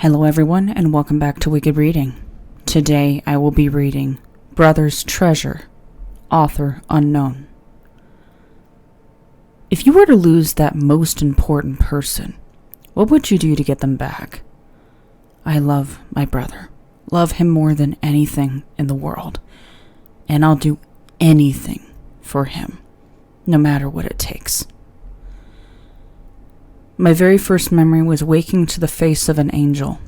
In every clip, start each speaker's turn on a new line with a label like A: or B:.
A: Hello everyone, and welcome back to Wicked Reading. Today I will be reading Brother's Treasure, author unknown. If you were to lose that most important person, what would you do to get them back? I love my brother. Love him more than anything in the world. And I'll do anything for him, no matter what it takes. My very first memory was waking to the face of an angel.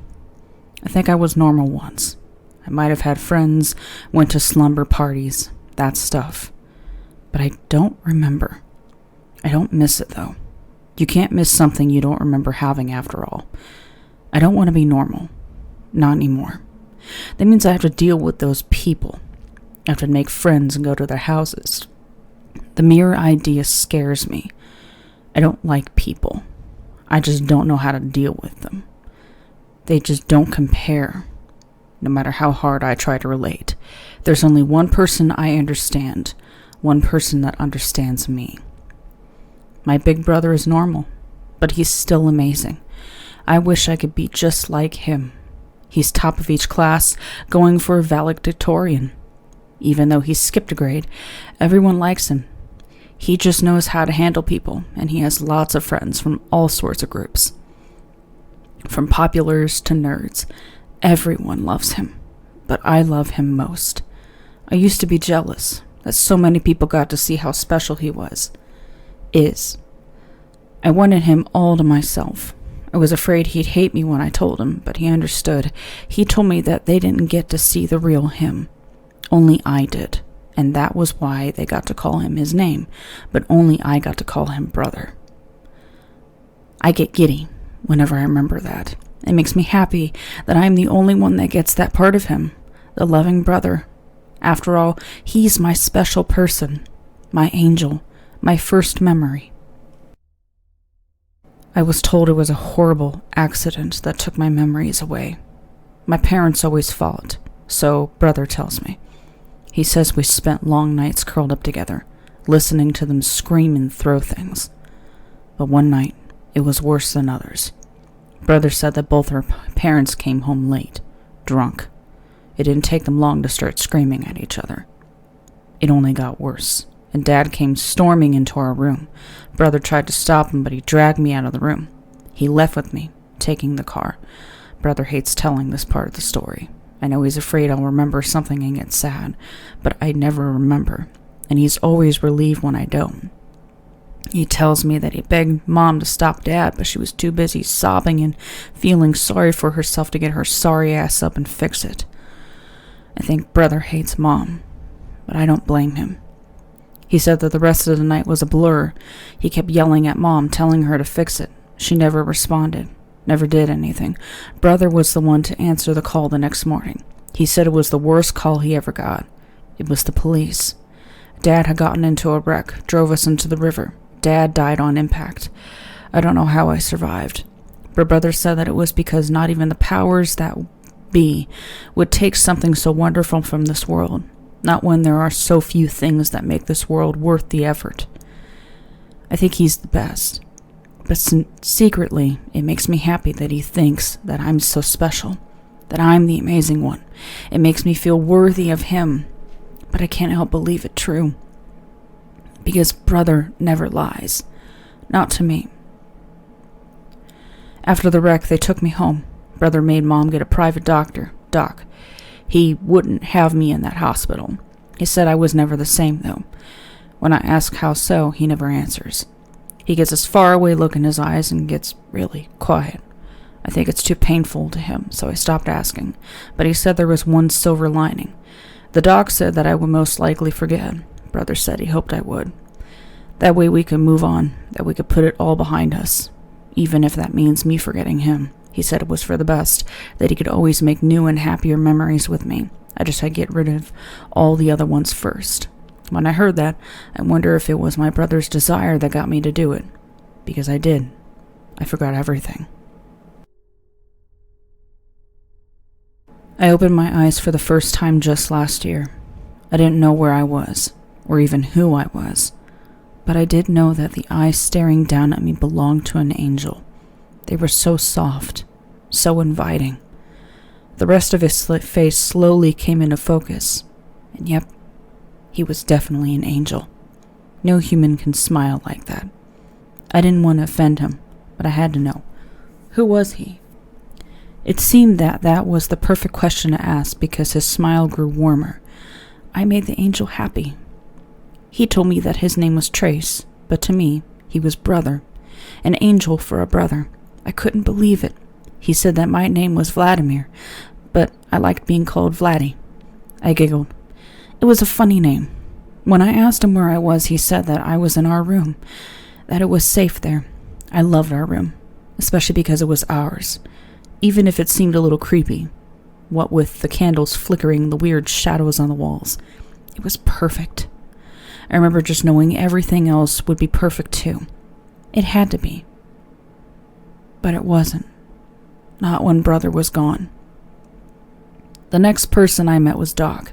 A: I think I was normal once. I might have had friends, went to slumber parties, that stuff. But I don't remember. I don't miss it, though. You can't miss something you don't remember having after all. I don't want to be normal. Not anymore. That means I have to deal with those people. I have to make friends and go to their houses. The mere idea scares me. I don't like people. I just don't know how to deal with them. They just don't compare, no matter how hard I try to relate. There's only one person I understand, one person that understands me. My big brother is normal, but he's still amazing. I wish I could be just like him. He's top of each class, going for a valedictorian. Even though he skipped a grade, everyone likes him. He just knows how to handle people, and he has lots of friends from all sorts of groups. From populars to nerds, everyone loves him, but I love him most. I used to be jealous that so many people got to see how special he is. I wanted him all to myself. I was afraid he'd hate me when I told him, but he understood. He told me that they didn't get to see the real him. Only I did. And that was why they got to call him his name, but only I got to call him brother. I get giddy whenever I remember that. It makes me happy that I'm the only one that gets that part of him, the loving brother. After all, he's my special person, my angel, my first memory. I was told it was a horrible accident that took my memories away. My parents always fought, so brother tells me. He says we spent long nights curled up together, listening to them scream and throw things. But one night, it was worse than others. Brother said that both our parents came home late, drunk. It didn't take them long to start screaming at each other. It only got worse, and Dad came storming into our room. Brother tried to stop him, but he dragged me out of the room. He left with me, taking the car. Brother hates telling this part of the story. I know he's afraid I'll remember something and get sad, but I never remember, and he's always relieved when I don't. He tells me that he begged Mom to stop Dad, but she was too busy sobbing and feeling sorry for herself to get her sorry ass up and fix it. I think Brother hates Mom, but I don't blame him. He said that the rest of the night was a blur. He kept yelling at Mom, telling her to fix it. She never responded. Never did anything. Brother was the one to answer the call the next morning. He said it was the worst call he ever got. It was the police. Dad had gotten into a wreck, drove us into the river. Dad died on impact. I don't know how I survived. But Brother said that it was because not even the powers that be would take something so wonderful from this world. Not when there are so few things that make this world worth the effort. I think he's the best. But secretly, it makes me happy that he thinks that I'm so special, that I'm the amazing one. It makes me feel worthy of him, but I can't help believe it true. Because Brother never lies. Not to me. After the wreck, they took me home. Brother made Mom get a private doc. He wouldn't have me in that hospital. He said I was never the same, though. When I ask how so, he never answers. He gets this faraway look in his eyes and gets really quiet. I think it's too painful to him, so I stopped asking. But he said there was one silver lining. The doc said that I would most likely forget. Brother said he hoped I would. That way we could move on, that we could put it all behind us, even if that means me forgetting him. He said it was for the best, that he could always make new and happier memories with me. I just had to get rid of all the other ones first. When I heard that, I wonder if it was my brother's desire that got me to do it. Because I did. I forgot everything. I opened my eyes for the first time just last year. I didn't know where I was, or even who I was. But I did know that the eyes staring down at me belonged to an angel. They were so soft, so inviting. The rest of his face slowly came into focus, and yep, he was definitely an angel. No human can smile like that. I didn't want to offend him, but I had to know. Who was he? It seemed that was the perfect question to ask because his smile grew warmer. I made the angel happy. He told me that his name was Trace, but to me, he was brother. An angel for a brother. I couldn't believe it. He said that my name was Vladimir, but I liked being called Vladdy. I giggled. It was a funny name. When I asked him where I was, he said that I was in our room, that it was safe there. I loved our room, especially because it was ours, even if it seemed a little creepy. What with the candles flickering, the weird shadows on the walls. It was perfect. I remember just knowing everything else would be perfect too. It had to be. But it wasn't. Not when Brother was gone. The next person I met was Doc.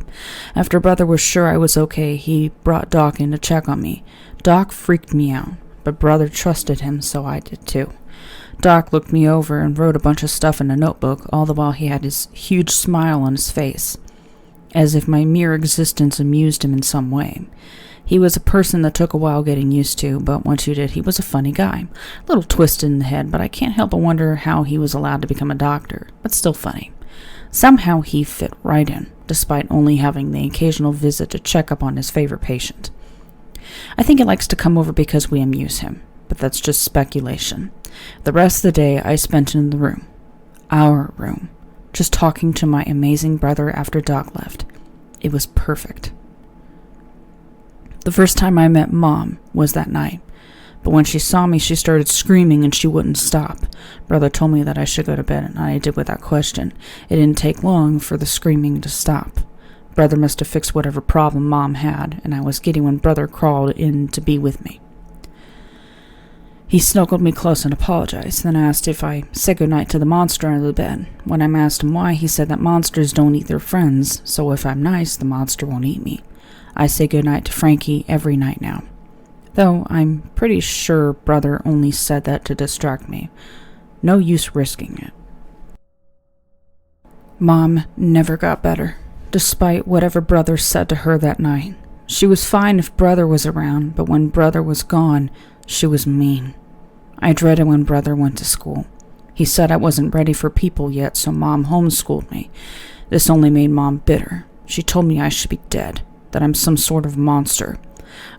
A: After Brother was sure I was okay, he brought Doc in to check on me. Doc freaked me out, but Brother trusted him, so I did too. Doc looked me over and wrote a bunch of stuff in a notebook, all the while he had his huge smile on his face, as if my mere existence amused him in some way. He was a person that took a while getting used to, but once you did, he was a funny guy. A little twisted in the head, but I can't help but wonder how he was allowed to become a doctor, but still funny. Somehow he fit right in, despite only having the occasional visit to check up on his favorite patient. I think he likes to come over because we amuse him, but that's just speculation. The rest of the day I spent in the room, our room, just talking to my amazing brother after Doc left. It was perfect. The first time I met Mom was that night, but when she saw me, she started screaming and she wouldn't stop. Brother told me that I should go to bed, and I did without question. It didn't take long for the screaming to stop. Brother must have fixed whatever problem Mom had, and I was giddy when Brother crawled in to be with me. He snuggled me close and apologized, then asked if I said goodnight to the monster under the bed. When I asked him why, he said that monsters don't eat their friends, so if I'm nice, the monster won't eat me. I say goodnight to Frankie every night now. Though I'm pretty sure Brother only said that to distract me. No use risking it. Mom never got better, despite whatever Brother said to her that night. She was fine if Brother was around, but when Brother was gone, she was mean. I dreaded when Brother went to school. He said I wasn't ready for people yet, so Mom homeschooled me. This only made Mom bitter. She told me I should be dead, that I'm some sort of monster.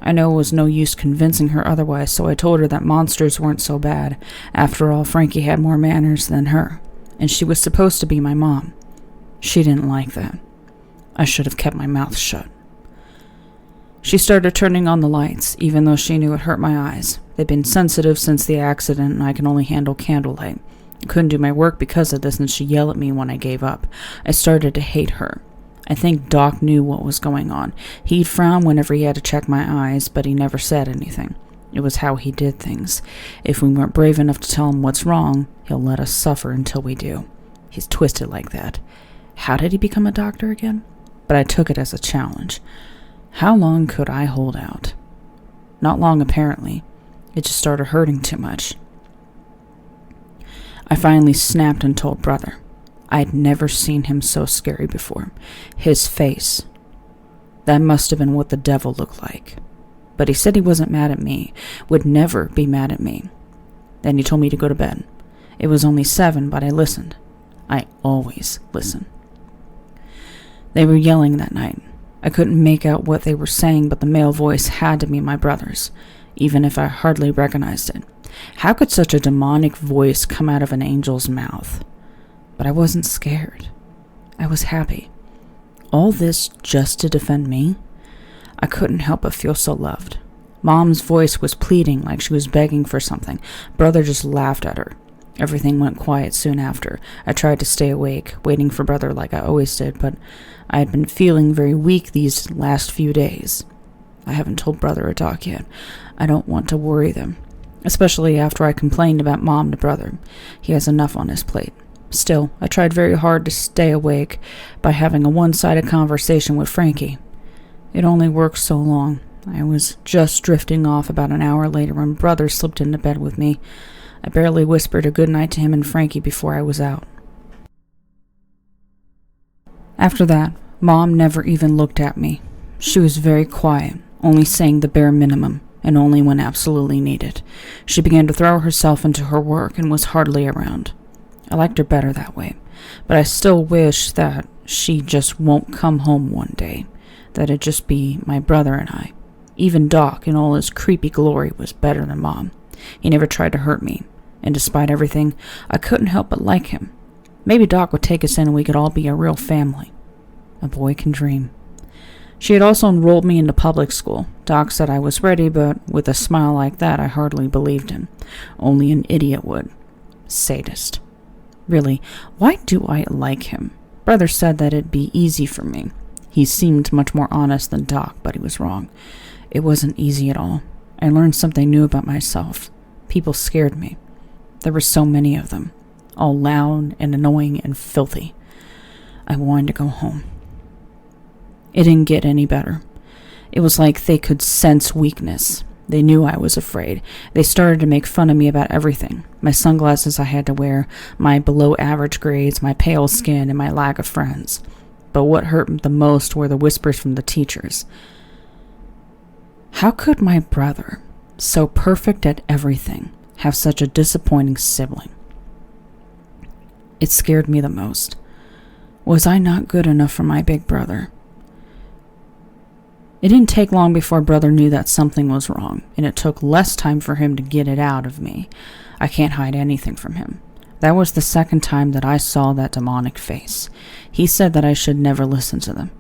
A: I know it was no use convincing her otherwise, so I told her that monsters weren't so bad. After all, Frankie had more manners than her, and she was supposed to be my mom. She didn't like that. I should have kept my mouth shut. She started turning on the lights, even though she knew it hurt my eyes. They'd been sensitive since the accident, and I can only handle candlelight. I couldn't do my work because of this, and she yelled at me when I gave up. I started to hate her. I think Doc knew what was going on. He'd frown whenever he had to check my eyes, but he never said anything. It was how he did things. If we weren't brave enough to tell him what's wrong, he'll let us suffer until we do. He's twisted like that. How did he become a doctor again? But I took it as a challenge. How long could I hold out? Not long, apparently. It just started hurting too much. I finally snapped and told Brother. I'd never seen him so scary before. His face. That must have been what the devil looked like. But he said he wasn't mad at me, would never be mad at me. Then he told me to go to bed. It was only 7, but I listened. I always listen. They were yelling that night. I couldn't make out what they were saying, but the male voice had to be my brother's, even if I hardly recognized it. How could such a demonic voice come out of an angel's mouth? But I wasn't scared. I was happy. All this just to defend me? I couldn't help but feel so loved. Mom's voice was pleading like she was begging for something. Brother just laughed at her. Everything went quiet soon after. I tried to stay awake, waiting for Brother like I always did, but I had been feeling very weak these last few days. I haven't told Brother or Doc yet. I don't want to worry them, especially after I complained about Mom to Brother. He has enough on his plate. Still, I tried very hard to stay awake by having a one-sided conversation with Frankie. It only worked so long. I was just drifting off about an hour later when Brother slipped into bed with me. I barely whispered a good night to him and Frankie before I was out. After that, Mom never even looked at me. She was very quiet, only saying the bare minimum, and only when absolutely needed. She began to throw herself into her work and was hardly around. I liked her better that way, but I still wish that she just won't come home one day, that it'd just be my brother and I. Even Doc, in all his creepy glory, was better than Mom. He never tried to hurt me, and despite everything, I couldn't help but like him. Maybe Doc would take us in and we could all be a real family. A boy can dream. She had also enrolled me into public school. Doc said I was ready, but with a smile like that, I hardly believed him. Only an idiot would. Sadist. Really, why do I like him? Brother said that it'd be easy for me. He seemed much more honest than Doc, but he was wrong. It wasn't easy at all. I learned something new about myself. People scared me. There were so many of them, all loud and annoying and filthy. I wanted to go home. It didn't get any better. It was like they could sense weakness. They knew I was afraid. They started to make fun of me about everything. My sunglasses I had to wear, my below-average grades, my pale skin, and my lack of friends. But what hurt the most were the whispers from the teachers. How could my brother, so perfect at everything, have such a disappointing sibling? It scared me the most. Was I not good enough for my big brother? It didn't take long before Brother knew that something was wrong, and it took less time for him to get it out of me. I can't hide anything from him. That was the second time that I saw that demonic face. He said that I should never listen to them,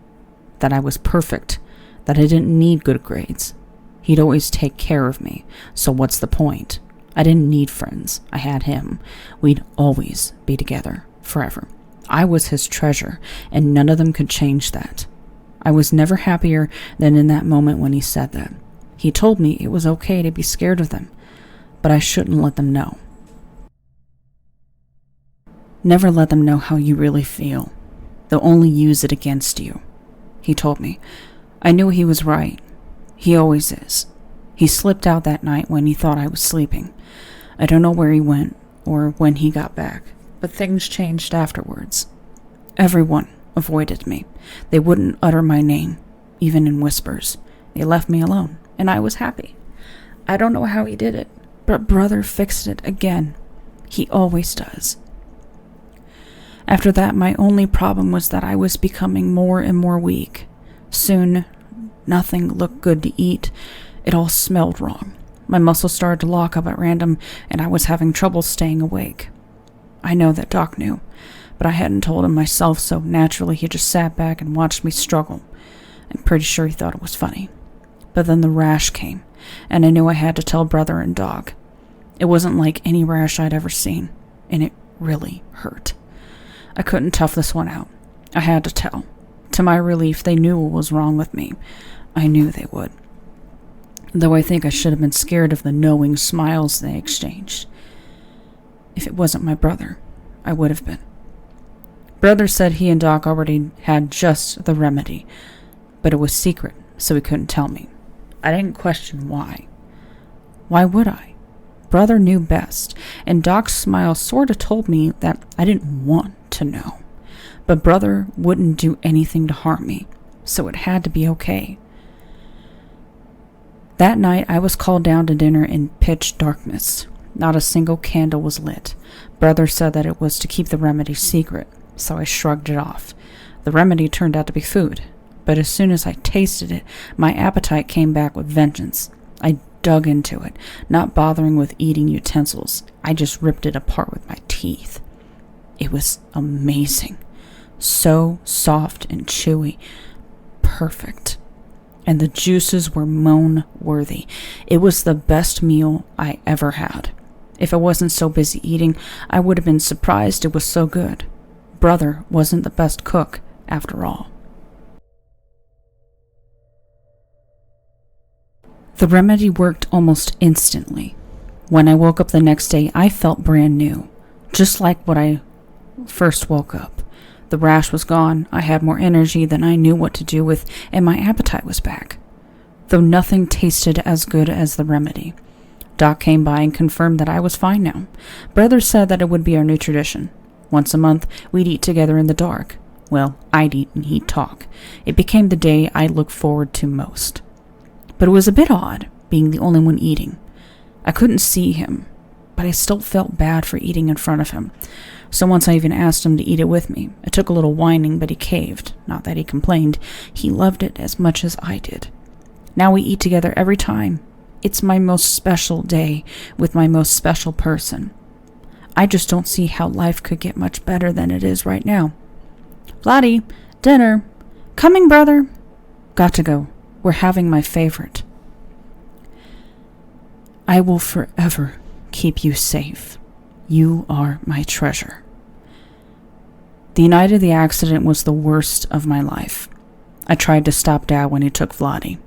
A: that I was perfect, that I didn't need good grades. He'd always take care of me, so what's the point? I didn't need friends. I had him. We'd always be together, forever. I was his treasure, and none of them could change that. I was never happier than in that moment when he said that. He told me it was okay to be scared of them, but I shouldn't let them know. Never let them know how you really feel. They'll only use it against you, he told me. I knew he was right. He always is. He slipped out that night when he thought I was sleeping. I don't know where he went or when he got back, but things changed afterwards. Everyone avoided me. They wouldn't utter my name, even in whispers. They left me alone, and I was happy. I don't know how he did it, but Brother fixed it again. He always does. After that, my only problem was that I was becoming more and more weak. Soon, nothing looked good to eat. It all smelled wrong. My muscles started to lock up at random, and I was having trouble staying awake. I know that Doc knew, but I hadn't told him myself, so naturally he just sat back and watched me struggle. I'm pretty sure he thought it was funny. But then the rash came, and I knew I had to tell Brother and Doc. It wasn't like any rash I'd ever seen, and it really hurt. I couldn't tough this one out. I had to tell. To my relief, they knew what was wrong with me. I knew they would. Though I think I should have been scared of the knowing smiles they exchanged. If it wasn't my brother, I would have been. Brother said he and Doc already had just the remedy, but it was secret, so he couldn't tell me. I didn't question why. Why would I? Brother knew best, and Doc's smile sort of told me that I didn't want to know. But Brother wouldn't do anything to harm me, so it had to be okay. That night, I was called down to dinner in pitch darkness. Not a single candle was lit. Brother said that it was to keep the remedy secret, so I shrugged it off. The remedy turned out to be food, but as soon as I tasted it, my appetite came back with vengeance. I dug into it, not bothering with eating utensils. I just ripped it apart with my teeth. It was amazing. So soft and chewy. Perfect. And the juices were moan-worthy. It was the best meal I ever had. If I wasn't so busy eating, I would have been surprised it was so good. Brother wasn't the best cook, after all. The remedy worked almost instantly. When I woke up the next day, I felt brand new, just like when I first woke up. The rash was gone, I had more energy than I knew what to do with, and my appetite was back. Though nothing tasted as good as the remedy. Doc came by and confirmed that I was fine now. Brother said that it would be our new tradition. Once a month, we'd eat together in the dark. Well, I'd eat and he'd talk. It became the day I looked forward to most. But it was a bit odd, being the only one eating. I couldn't see him, but I still felt bad for eating in front of him. So once I even asked him to eat it with me. It took a little whining, but he caved. Not that he complained. He loved it as much as I did. Now we eat together every time. It's my most special day with my most special person. I just don't see how life could get much better than it is right now. Vladdy, dinner. Coming, brother. Got to go. We're having my favorite. I will forever keep you safe. You are my treasure. The night of the accident was the worst of my life. I tried to stop Dad when he took Vladdy.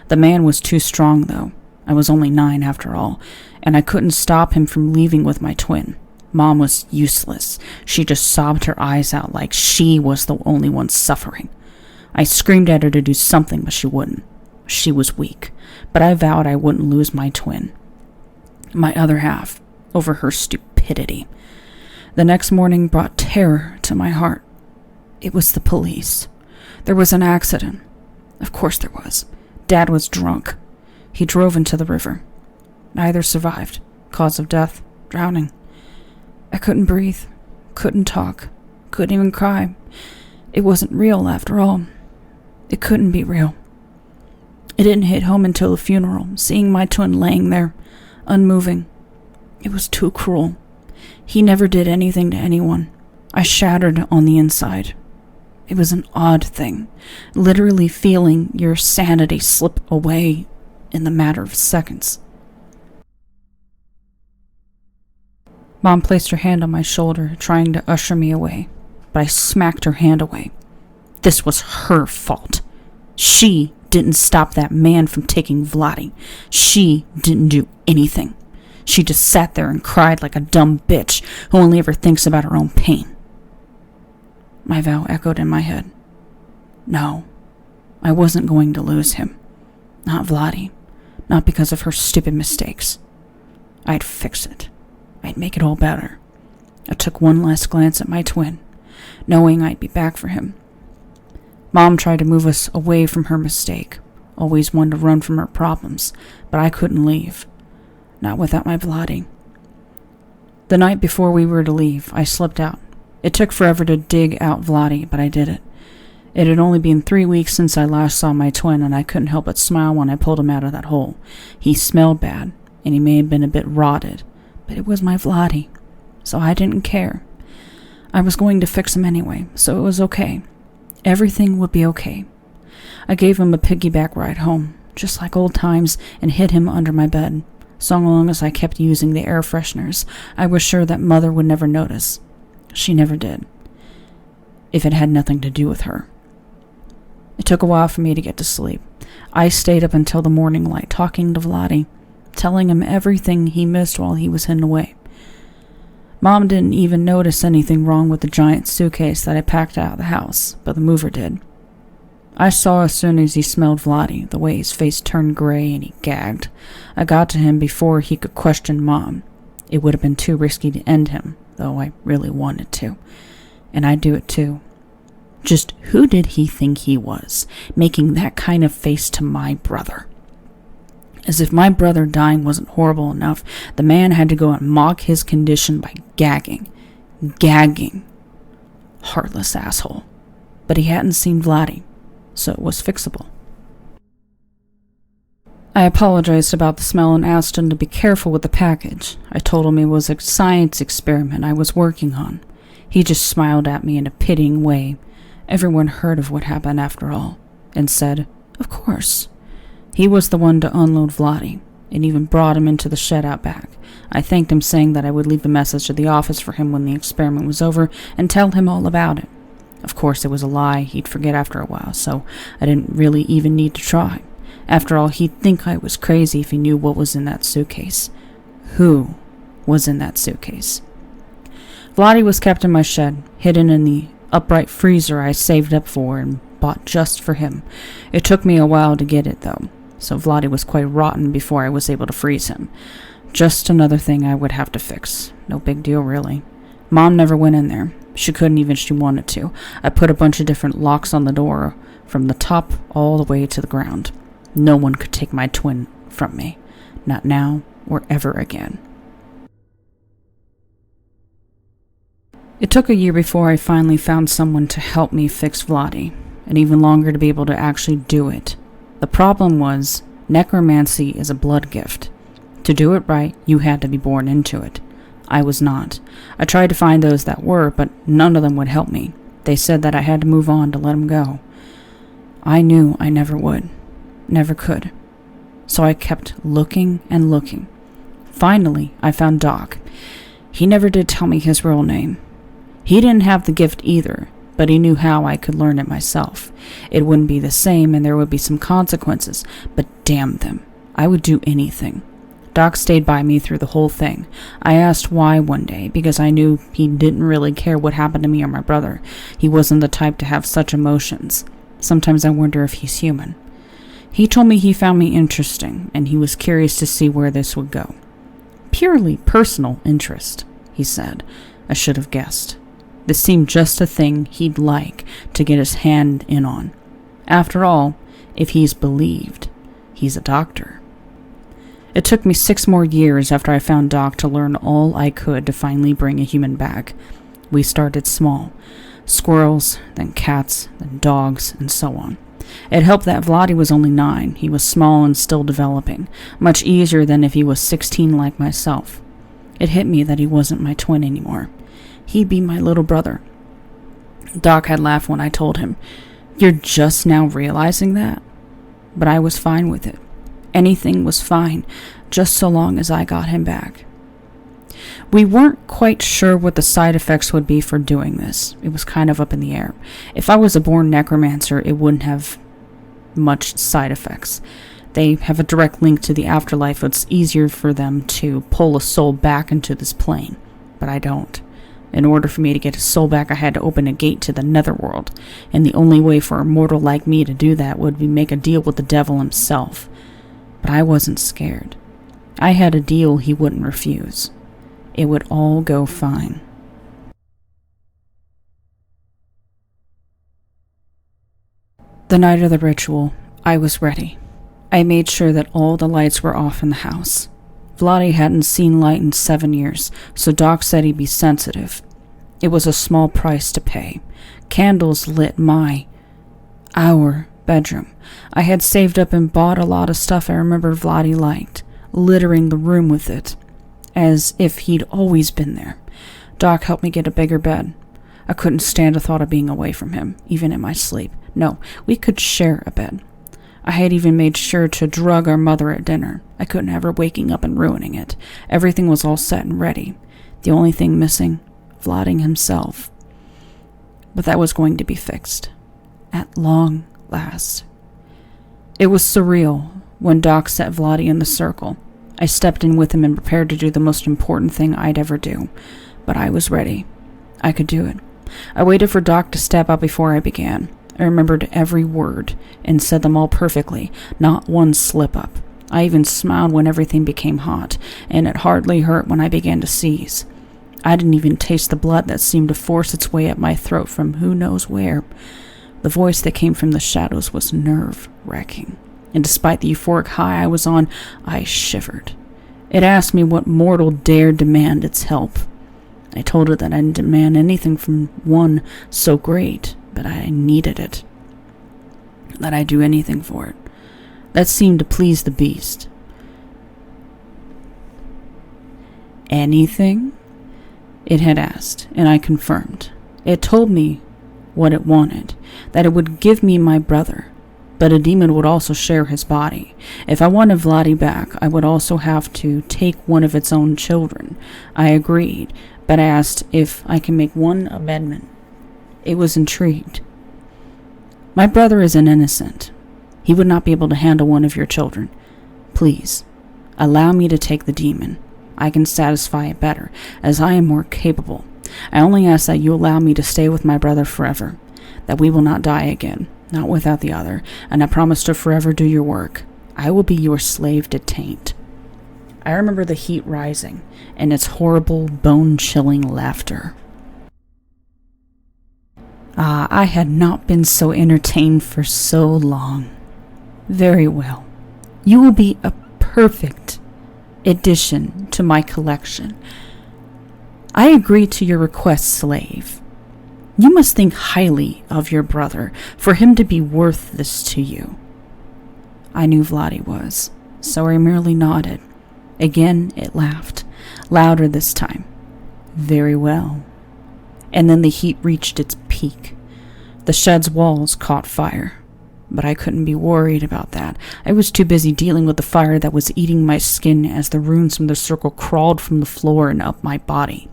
A: The man was too strong, though. I was only 9 after all, and I couldn't stop him from leaving with my twin. Mom was useless. She just sobbed her eyes out like she was the only one suffering. I screamed at her to do something, but she wouldn't. She was weak, but I vowed I wouldn't lose my twin, my other half, over her stupidity. The next morning brought terror to my heart. It was the police. There was an accident. Of course there was. Dad was drunk. He drove into the river. Neither survived. Cause of death, drowning. I couldn't breathe, couldn't talk, couldn't even cry. It wasn't real after all. It couldn't be real. It didn't hit home until the funeral, seeing my twin laying there, unmoving. It was too cruel. He never did anything to anyone. I shattered on the inside. It was an odd thing, literally feeling your sanity slip away in the matter of seconds. Mom placed her hand on my shoulder, trying to usher me away, but I smacked her hand away. This was her fault. She didn't stop that man from taking Vladdy. She didn't do anything. She just sat there and cried like a dumb bitch who only ever thinks about her own pain. My vow echoed in my head. No, I wasn't going to lose him. Not Vladdy. Not because of her stupid mistakes. I'd fix it. I'd make it all better. I took one last glance at my twin, knowing I'd be back for him. Mom tried to move us away from her mistake, always wanted to run from her problems, but I couldn't leave. Not without my Vladdy. The night before we were to leave, I slipped out. It took forever to dig out Vladdy, but I did it. It had only been 3 weeks since I last saw my twin, and I couldn't help but smile when I pulled him out of that hole. He smelled bad, and he may have been a bit rotted, but it was my Vladdy, so I didn't care. I was going to fix him anyway, so it was okay. Everything would be okay. I gave him a piggyback ride home, just like old times, and hid him under my bed. So long as I kept using the air fresheners, I was sure that Mother would never notice. She never did. If it had nothing to do with her. It took a while for me to get to sleep. I stayed up until the morning light talking to Vladdy, telling him everything he missed while he was hidden away. Mom didn't even notice anything wrong with the giant suitcase that I packed out of the house, but the mover did. I saw as soon as he smelled Vladdy, the way his face turned gray and he gagged. I got to him before he could question Mom. It would have been too risky to end him, though I really wanted to. And I'd do it too. Just who did he think he was, making that kind of face to my brother? As if my brother dying wasn't horrible enough, the man had to go and mock his condition by gagging. Gagging. Heartless asshole. But he hadn't seen Vladdy, so it was fixable. I apologized about the smell and asked him to be careful with the package. I told him it was a science experiment I was working on. He just smiled at me in a pitying way. Everyone heard of what happened after all, and said, of course. He was the one to unload Vladdy, and even brought him into the shed out back. I thanked him, saying that I would leave a message at the office for him when the experiment was over, and tell him all about it. Of course, it was a lie. He'd forget after a while, so I didn't really even need to try. After all, he'd think I was crazy if he knew what was in that suitcase. Who was in that suitcase? Vladdy was kept in my shed, hidden in the upright freezer I saved up for and bought just for him. It took me a while to get it, though, so Vladdy was quite rotten before I was able to freeze him. Just another thing I would have to fix. No big deal, really. Mom never went in there. She couldn't even if she wanted to. I put a bunch of different locks on the door from the top all the way to the ground. No one could take my twin from me. Not now or ever again. It took a year before I finally found someone to help me fix Vladi, and even longer to be able to actually do it. The problem was, necromancy is a blood gift. To do it right, you had to be born into it. I was not. I tried to find those that were, but none of them would help me. They said that I had to move on to let them go. I knew I never would. Never could. So I kept looking and looking. Finally, I found Doc. He never did tell me his real name. He didn't have the gift either, but he knew how I could learn it myself. It wouldn't be the same and there would be some consequences, but damn them. I would do anything. Doc stayed by me through the whole thing. I asked why one day, because I knew he didn't really care what happened to me or my brother. He wasn't the type to have such emotions. Sometimes I wonder if he's human. He told me he found me interesting, and he was curious to see where this would go. Purely personal interest, he said. I should have guessed. This seemed just a thing he'd like to get his hand in on. After all, if he's believed, he's a doctor. It took me 6 more years after I found Doc to learn all I could to finally bring a human back. We started small. Squirrels, then cats, then dogs, and so on. It helped that Vladi was only 9. He was small and still developing. Much easier than if he was 16 like myself. It hit me that he wasn't my twin anymore. He'd be my little brother. Doc had laughed when I told him, "You're just now realizing that?" But I was fine with it. Anything was fine, just so long as I got him back. We weren't quite sure what the side effects would be for doing this. It was kind of up in the air. If I was a born necromancer, it wouldn't have much side effects. They have a direct link to the afterlife. It's easier for them to pull a soul back into this plane. But I don't. In order for me to get a soul back, I had to open a gate to the netherworld. And the only way for a mortal like me to do that would be make a deal with the devil himself. But I wasn't scared. I had a deal he wouldn't refuse. It would all go fine. The night of the ritual, I was ready. I made sure that all the lights were off in the house. Vladi hadn't seen light in 7 years, so Doc said he'd be sensitive. It was a small price to pay. Candles lit our bedroom. I had saved up and bought a lot of stuff I remember Vladi liked, littering the room with it, as if he'd always been there. Doc helped me get a bigger bed. I couldn't stand the thought of being away from him, even in my sleep. No, we could share a bed. I had even made sure to drug our mother at dinner. I couldn't have her waking up and ruining it. Everything was all set and ready. The only thing missing, Vladi himself. But that was going to be fixed. At long last. It was surreal when Doc set Vladi in the circle. I stepped in with him and prepared to do the most important thing I'd ever do. But I was ready. I could do it. I waited for Doc to step up before I began. I remembered every word and said them all perfectly, not one slip-up. I even smiled when everything became hot, and it hardly hurt when I began to seize. I didn't even taste the blood that seemed to force its way up my throat from who knows where. The voice that came from the shadows was nerve-wracking, and despite the euphoric high I was on, I shivered. It asked me what mortal dared demand its help. I told it that I didn't demand anything from one so great, but I needed it. That I'd do anything for it. That seemed to please the beast. Anything? It had asked, and I confirmed. It told me what it wanted, that it would give me my brother, but a demon would also share his body. If I wanted Vladi back, I would also have to take one of its own children. I agreed, but I asked if I can make one amendment. It was intrigued. My brother is an innocent. He would not be able to handle one of your children. Please, allow me to take the demon. I can satisfy it better, as I am more capable. I only ask that you allow me to stay with my brother forever, that we will not die again, not without the other, and I promise to forever do your work. I will be your slave to taint. I remember the heat rising, and its horrible, bone-chilling laughter. I had not been so entertained for so long. Very well. You will be a perfect addition to my collection. I agree to your request, slave. You must think highly of your brother for him to be worth this to you. I knew Vladi was, so I merely nodded. Again it laughed, louder this time. Very well. And then the heat reached its peak. The shed's walls caught fire. But I couldn't be worried about that. I was too busy dealing with the fire that was eating my skin as the runes from the circle crawled from the floor and up my body.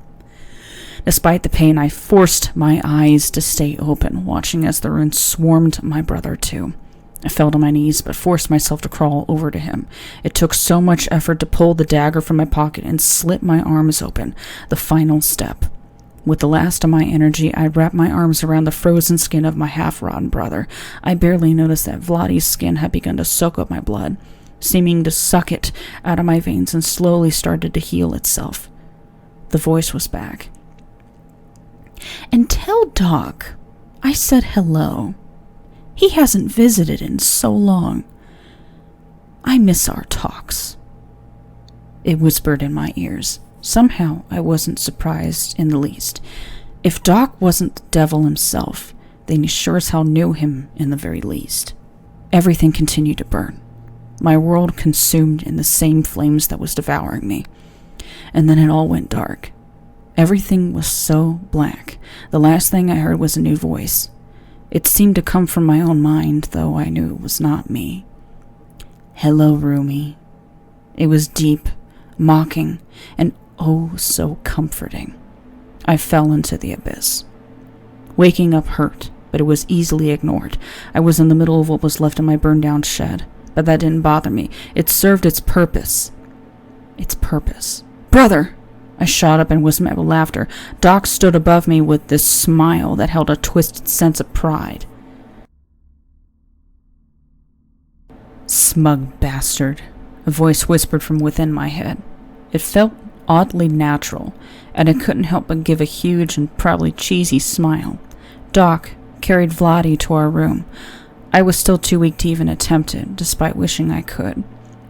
A: Despite the pain, I forced my eyes to stay open, watching as the runes swarmed my brother too. I fell to my knees, but forced myself to crawl over to him. It took so much effort to pull the dagger from my pocket and slit my arms open, the final step. With the last of my energy, I wrapped my arms around the frozen skin of my half-rotten brother. I barely noticed that Vladi's skin had begun to soak up my blood, seeming to suck it out of my veins and slowly started to heal itself. The voice was back. And tell Doc I said hello. He hasn't visited in so long. I miss our talks. It whispered in my ears. Somehow I wasn't surprised in the least. If Doc wasn't the devil himself, then he sure as hell knew him in the very least. Everything continued to burn. My world consumed in the same flames that was devouring me. And then it all went dark. Everything was so black. The last thing I heard was a new voice. It seemed to come from my own mind, though I knew it was not me. Hello, Rumi. It was deep, mocking, and oh so comforting. I fell into the abyss. Waking up hurt, but it was easily ignored. I was in the middle of what was left of my burned-down shed, but that didn't bother me. It served its purpose. Its purpose. Brother! I shot up and was met with laughter. Doc stood above me with this smile that held a twisted sense of pride. Smug bastard, a voice whispered from within my head. It felt oddly natural, and I couldn't help but give a huge and probably cheesy smile. Doc carried Vladi to our room. I was still too weak to even attempt it, despite wishing I could.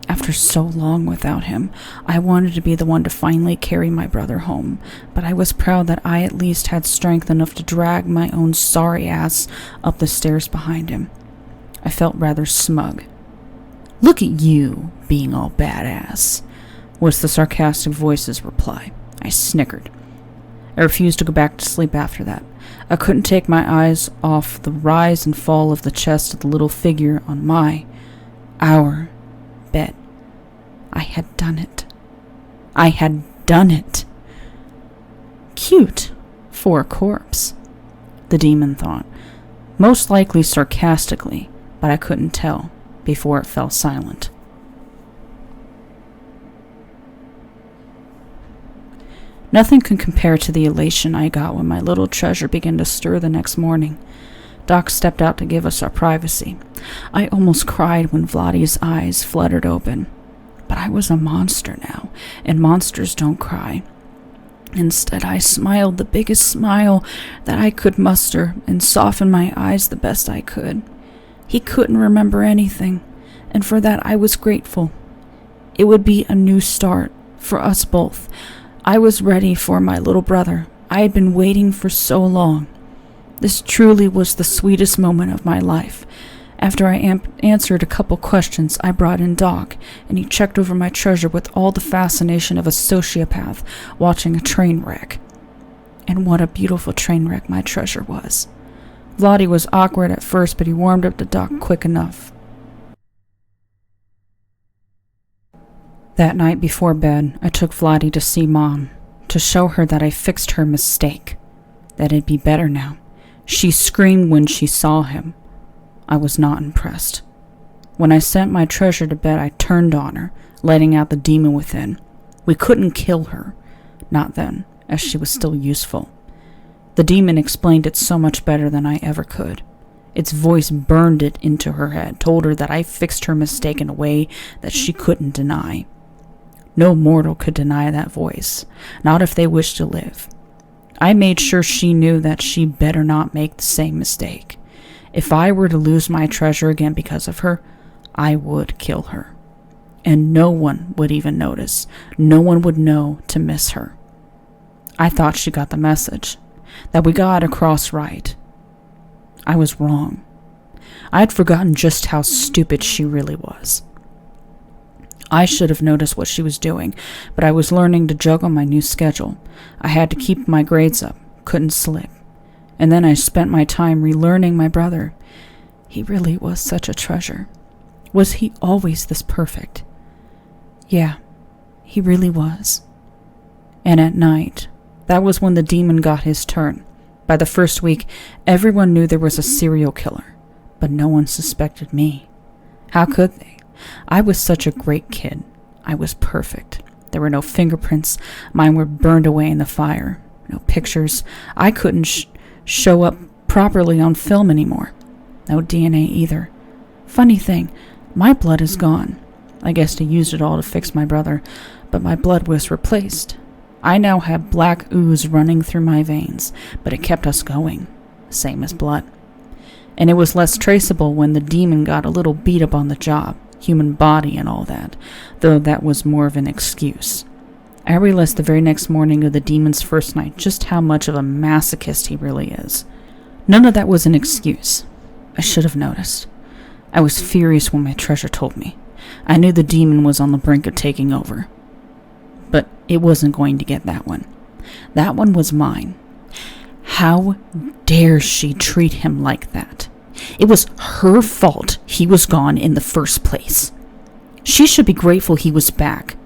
A: After so long without him, I wanted to be the one to finally carry my brother home, but I was proud that I at least had strength enough to drag my own sorry ass up the stairs behind him. I felt rather smug. Look at you, being all badass, was the sarcastic voice's reply. I snickered. I refused to go back to sleep after that. I couldn't take my eyes off the rise and fall of the chest of the little figure on our bed. I had done it. I had done it. Cute for a corpse, the demon thought, most likely sarcastically, but I couldn't tell before it fell silent. Nothing could compare to the elation I got when my little treasure began to stir the next morning. Doc stepped out to give us our privacy. I almost cried when Vladi's eyes fluttered open. But I was a monster now, and monsters don't cry. Instead, I smiled the biggest smile that I could muster and softened my eyes the best I could. He couldn't remember anything, and for that I was grateful. It would be a new start for us both. I was ready for my little brother. I had been waiting for so long. This truly was the sweetest moment of my life. After I answered a couple questions, I brought in Doc, and he checked over my treasure with all the fascination of a sociopath watching a train wreck. And what a beautiful train wreck my treasure was. Vladi was awkward at first, but he warmed up to Doc quick enough. That night before bed, I took Vladi to see Mom, to show her that I fixed her mistake, that it'd be better now. She screamed when she saw him. I was not impressed. When I sent my treasure to bed, I turned on her, letting out the demon within. We couldn't kill her, not then, as she was still useful. The demon explained it so much better than I ever could. Its voice burned it into her head, told her that I fixed her mistake in a way that she couldn't deny. No mortal could deny that voice, not if they wished to live. I made sure she knew that she better not make the same mistake. If I were to lose my treasure again because of her, I would kill her. And no one would even notice. No one would know to miss her. I thought she got the message, that we got across right. I was wrong. I had forgotten just how stupid she really was. I should have noticed what she was doing, but I was learning to juggle my new schedule. I had to keep my grades up, couldn't slip. And then I spent my time relearning my brother. He really was such a treasure. Was he always this perfect? Yeah, he really was. And at night, that was when the demon got his turn. By the first week, everyone knew there was a serial killer, but no one suspected me. How could they? I was such a great kid. I was perfect. There were no fingerprints. Mine were burned away in the fire. No pictures. I couldn't show up properly on film anymore. No DNA either. Funny thing, my blood is gone. I guess they used it all to fix my brother, but my blood was replaced. I now have black ooze running through my veins, but it kept us going, same as blood. And it was less traceable when the demon got a little beat up on the job, human body and all that, though that was more of an excuse. I realized the very next morning of the demon's first night just how much of a masochist he really is. None of that was an excuse. I should have noticed. I was furious when my treasure told me. I knew the demon was on the brink of taking over. But it wasn't going to get that one. That one was mine. How dare she treat him like that? It was her fault he was gone in the first place. She should be grateful he was back.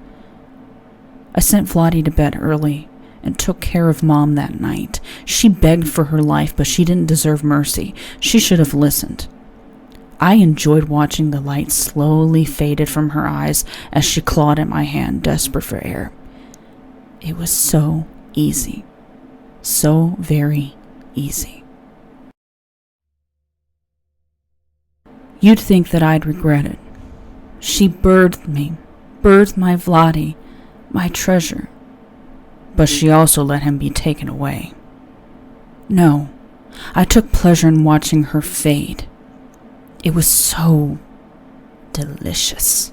A: I sent Vladi to bed early and took care of Mom that night. She begged for her life, but she didn't deserve mercy. She should have listened. I enjoyed watching the light slowly faded from her eyes as she clawed at my hand, desperate for air. It was so easy. So very easy. You'd think that I'd regret it. She birthed me, birthed my Vladi, my treasure. But she also let him be taken away. No, I took pleasure in watching her fade. It was so delicious.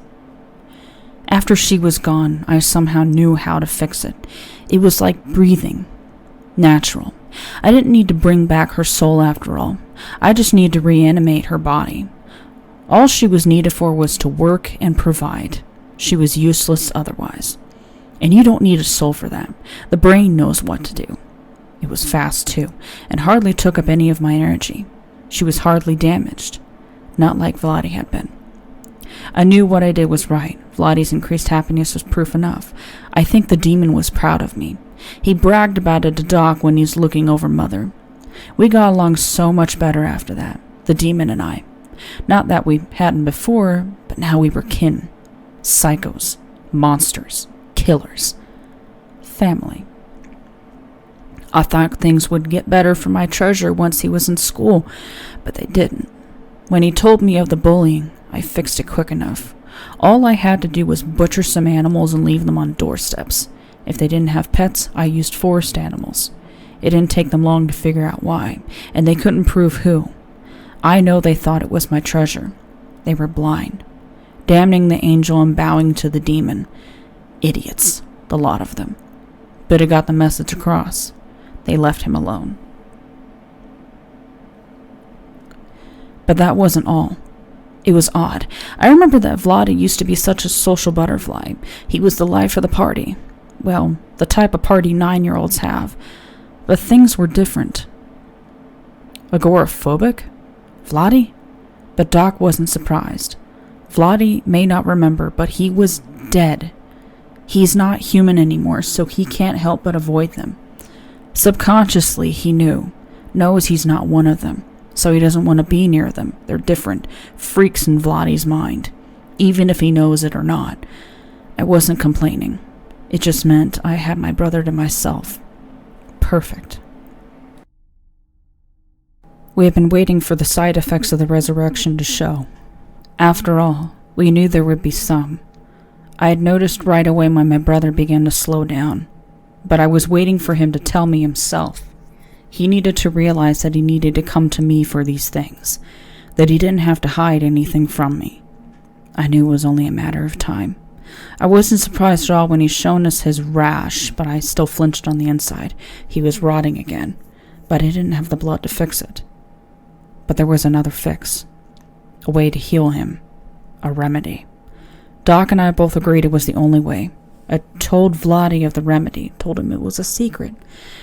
A: After she was gone, I somehow knew how to fix it. It was like breathing. Natural. I didn't need to bring back her soul after all. I just needed to reanimate her body. All she was needed for was to work and provide. She was useless otherwise. And you don't need a soul for that. The brain knows what to do. It was fast too, and hardly took up any of my energy. She was hardly damaged. Not like Vladi had been. I knew what I did was right. Vladi's increased happiness was proof enough. I think the demon was proud of me. He bragged about it to Doc when he was looking over Mother. We got along so much better after that, the demon and I. Not that we hadn't before, but now we were kin. Psychos. Monsters. Killers. Family. I thought things would get better for my treasure once he was in school, but they didn't. When he told me of the bullying, I fixed it quick enough. All I had to do was butcher some animals and leave them on doorsteps. If they didn't have pets, I used forest animals. It didn't take them long to figure out why, and they couldn't prove who. I know they thought it was my treasure. They were blind, damning the angel and bowing to the demon. Idiots, the lot of them. But it got the message across. They left him alone. But that wasn't all. It was odd. I remember that Vladi used to be such a social butterfly. He was the life of the party. Well, the type of party 9-year-olds have. But things were different. Agoraphobic? Vladi? But Doc wasn't surprised. Vladi may not remember, but he was dead. He's not human anymore, so he can't help but avoid them. Subconsciously, he knows he's not one of them. So he doesn't want to be near them. They're different. Freaks in Vladi's mind. Even if he knows it or not. I wasn't complaining. It just meant I had my brother to myself. Perfect. We had been waiting for the side effects of the resurrection to show. After all, we knew there would be some. I had noticed right away when my brother began to slow down. but I was waiting for him to tell me himself. He needed to realize that he needed to come to me for these things, that he didn't have to hide anything from me. I knew it was only a matter of time. I wasn't surprised at all when he shown us his rash, but I still flinched on the inside. He was rotting again, but I didn't have the blood to fix it. But there was another fix, a way to heal him, a remedy. Doc and I both agreed it was the only way. I told Vladi of the remedy, told him it was a secret.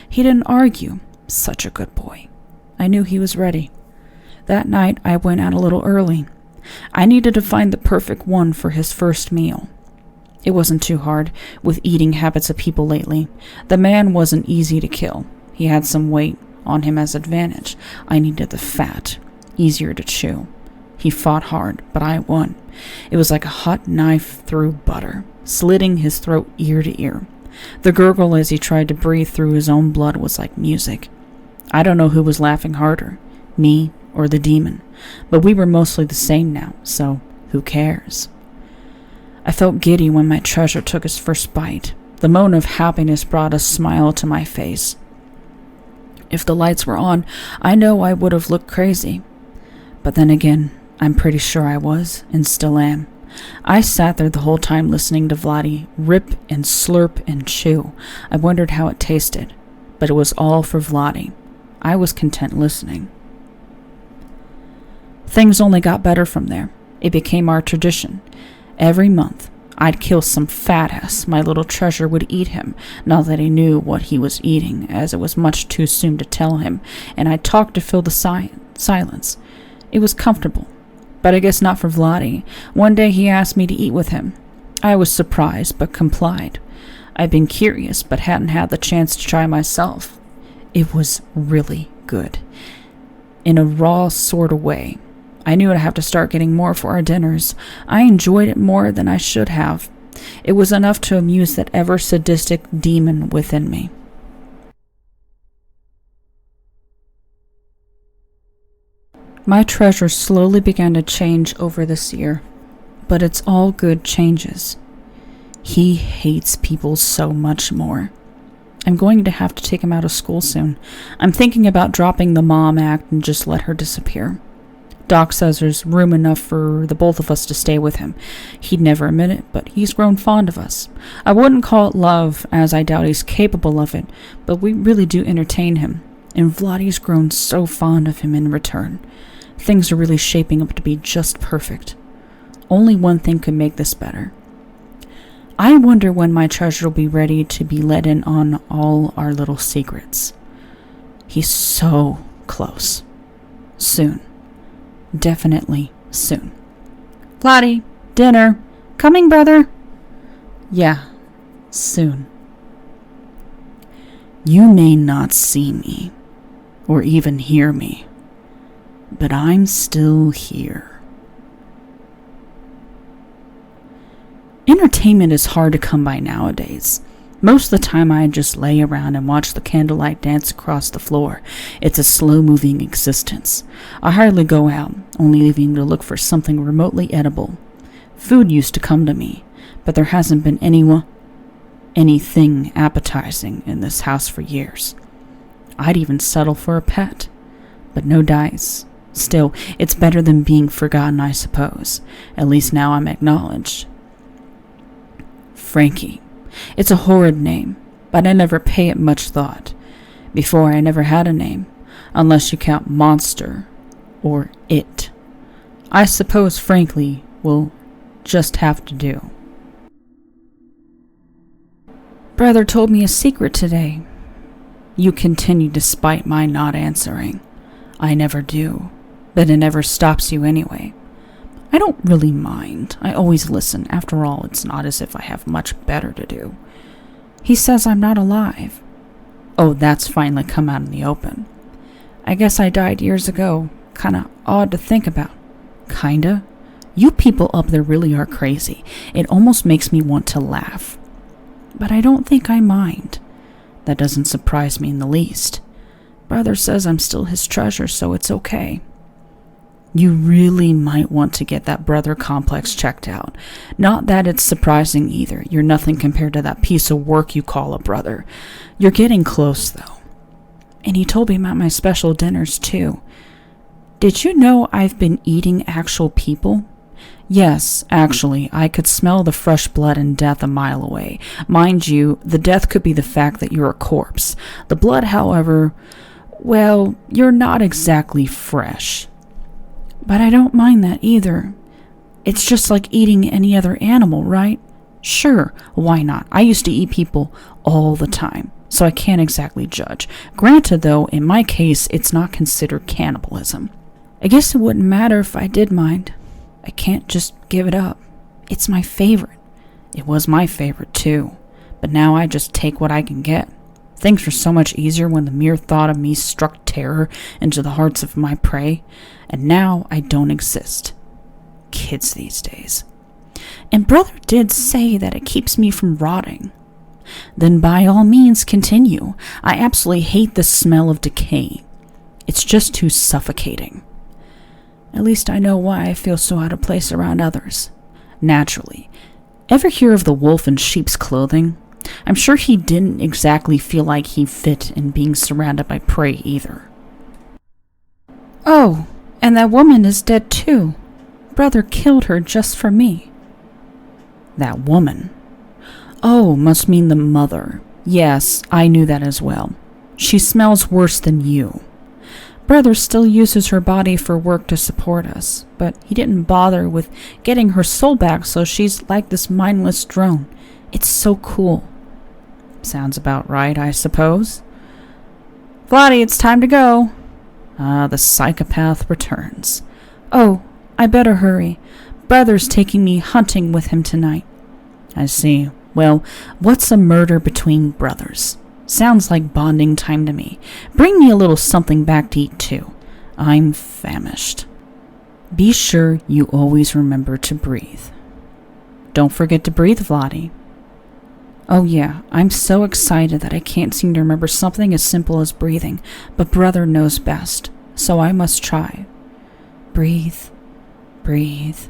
A: He didn't argue. Such a good boy. I knew he was ready. That night, I went out a little early. I needed to find the perfect one for his first meal. It wasn't too hard, with eating habits of people lately. The man wasn't easy to kill. He had some weight on him as advantage. I needed the fat, easier to chew. He fought hard, but I won. It was like a hot knife through butter, slitting his throat ear to ear. The gurgle as he tried to breathe through his own blood was like music. I don't know who was laughing harder, me or the demon, but we were mostly the same now, so who cares? I felt giddy when my treasure took his first bite. The moan of happiness brought a smile to my face. If the lights were on, I know I would have looked crazy. But then again, I'm pretty sure I was, and still am. I sat there the whole time listening to Vladi rip and slurp and chew. I wondered how it tasted, but it was all for Vladi. I was content listening. Things only got better from there. It became our tradition. Every month, I'd kill some fat ass. My little treasure would eat him, not that he knew what he was eating, as it was much too soon to tell him, and I'd talk to fill the silence. It was comfortable, but I guess not for Vladi. One day he asked me to eat with him. I was surprised, but complied. I'd been curious, but hadn't had the chance to try myself. It was really good. In a raw sort of way. I knew I'd have to start getting more for our dinners. I enjoyed it more than I should have. It was enough to amuse that ever-sadistic demon within me. My treasure slowly began to change over this year, but it's all good changes. He hates people so much more. I'm going to have to take him out of school soon. I'm thinking about dropping the mom act and just let her disappear. Doc says there's room enough for the both of us to stay with him. He'd never admit it, but he's grown fond of us. I wouldn't call it love, as I doubt he's capable of it, but we really do entertain him, and Vladi's grown so fond of him in return. Things are really shaping up to be just perfect. Only one thing could make this better. I wonder when my treasure will be ready to be let in on all our little secrets. He's so close. Soon. Definitely soon. Vladi, dinner. Coming, brother. Yeah, soon. You may not see me, or even hear me, but I'm still here. Entertainment is hard to come by nowadays. Most of the time I just lay around and watch the candlelight dance across the floor. It's a slow-moving existence. I hardly go out, only leaving to look for something remotely edible. Food used to come to me, but there hasn't been anything appetizing in this house for years. I'd even settle for a pet, but no dice. Still, it's better than being forgotten, I suppose. At least now I'm acknowledged. Frankie. It's a horrid name, but I never pay it much thought. Before, I never had a name, unless you count Monster or It. I suppose Frankly will just have to do. Brother told me a secret today. You continue despite my not answering. I never do, but it never stops you anyway. I don't really mind. I always listen. After all, it's not as if I have much better to do. He says I'm not alive. Oh, that's finally come out in the open. I guess I died years ago. Kinda odd to think about. Kinda? You people up there really are crazy. It almost makes me want to laugh. But I don't think I mind. That doesn't surprise me in the least. Brother says I'm still his treasure, so it's okay. You really might want to get that brother complex checked out. Not that it's surprising either. You're nothing compared to that piece of work you call a brother. You're getting close, though. And he told me about my special dinners, too. Did you know I've been eating actual people? Yes, actually, I could smell the fresh blood and death a mile away. Mind you, the death could be the fact that you're a corpse. The blood, however, well, you're not exactly fresh. But I don't mind that either. It's just like eating any other animal, right? Sure, why not? I used to eat people all the time, so I can't exactly judge. Granted, though, in my case, it's not considered cannibalism. I guess it wouldn't matter if I did mind. I can't just give it up. It's my favorite. It was my favorite, too. But now I just take what I can get. Things were so much easier when the mere thought of me struck terror into the hearts of my prey, and now I don't exist. Kids these days. And brother did say that it keeps me from rotting. Then by all means continue. I absolutely hate the smell of decay. It's just too suffocating. At least I know why I feel so out of place around others. Naturally. Ever hear of the wolf in sheep's clothing? I'm sure he didn't exactly feel like he fit in being surrounded by prey either. Oh, and that woman is dead too. Brother killed her just for me. That woman? Oh, must mean the mother. Yes, I knew that as well. She smells worse than you. Brother still uses her body for work to support us, but he didn't bother with getting her soul back, so she's like this mindless drone. It's so cool. Sounds about right, I suppose. Vladi, it's time to go. The psychopath returns. Oh, I better hurry. Brother's taking me hunting with him tonight. I see. Well, what's a murder between brothers? Sounds like bonding time to me. Bring me a little something back to eat, too. I'm famished. Be sure you always remember to breathe. Don't forget to breathe, Vladi. Oh yeah, I'm so excited that I can't seem to remember something as simple as breathing, but brother knows best, so I must try. Breathe, breathe,